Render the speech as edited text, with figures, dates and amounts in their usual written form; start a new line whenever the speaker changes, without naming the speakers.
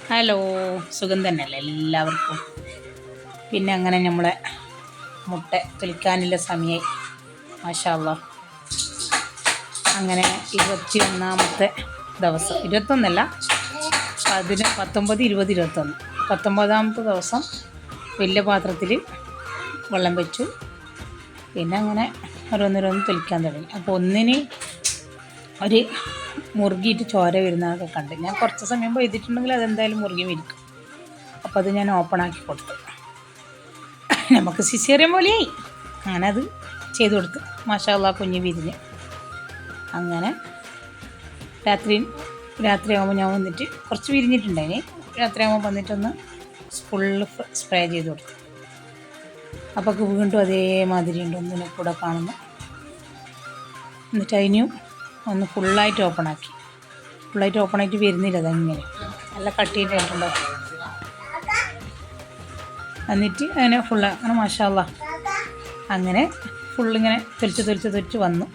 Hello, സുഖം തന്നെയല്ലേ എല്ലാവർക്കും? പിന്നെ അങ്ങനെ നമ്മളെ മുട്ട തൊലിക്കാനുള്ള സമയമായി. മാഷാ അല്ലാഹ്. അങ്ങനെ 21-ാമത്തെ ദിവസം, 21അല്ല, 19, 20, 21, 19ാമത്തെ ദിവസം വലിയ പാത്രത്തിൽ വെള്ളം വെച്ചു. പിന്നെ അങ്ങനെ ഓരോന്നോരോന്ന് തൊലിക്കാൻ തുടങ്ങി. അപ്പോൾ ഒന്നിന് ഒരു മുറുകിയിട്ട് ചോര വരുന്നതൊക്കെ കണ്ട് ഞാൻ കുറച്ച് സമയം പെയ്തിട്ടുണ്ടെങ്കിൽ അതെന്തായാലും മുറുകി വിരിക്കും. അപ്പോൾ അത് ഞാൻ ഓപ്പണാക്കി കൊടുത്തു. നമുക്ക് സിസേറിയൻ പോലെയായി. അങ്ങനെ അത് ചെയ്തു കൊടുത്തു. മാഷാ അല്ലാഹ്, കുഞ്ഞ് വിരിഞ്ഞ്. അങ്ങനെ രാത്രിയാകുമ്പോൾ ഞാൻ വന്നിട്ട് കുറച്ച് വിരിഞ്ഞിട്ടുണ്ടായിന്. രാത്രിയാകുമ്പോൾ വന്നിട്ടൊന്ന് ഫുള്ള് സ്പ്രേ ചെയ്ത് കൊടുത്തു. അപ്പോൾ വീണ്ടും അതേമാതിരി ഉണ്ട്, ഒന്നിനെ കൂടെ കാണുന്നു. എന്നിട്ട് അതിനും ഒന്ന് ഫുള്ളായിട്ട് ഓപ്പണാക്കി. ഫുള്ളായിട്ട് ഓപ്പണായിട്ട് വരുന്നില്ല, അതങ്ങനെ നല്ല കട്ടിയിട്ടായിട്ടുണ്ടോ. എന്നിട്ട് അങ്ങനെ ഫുള്ള് അങ്ങനെ മാഷാ അല്ലാഹ് അങ്ങനെ ഫുള്ളിങ്ങനെ തൊലിച്ച് വന്നു.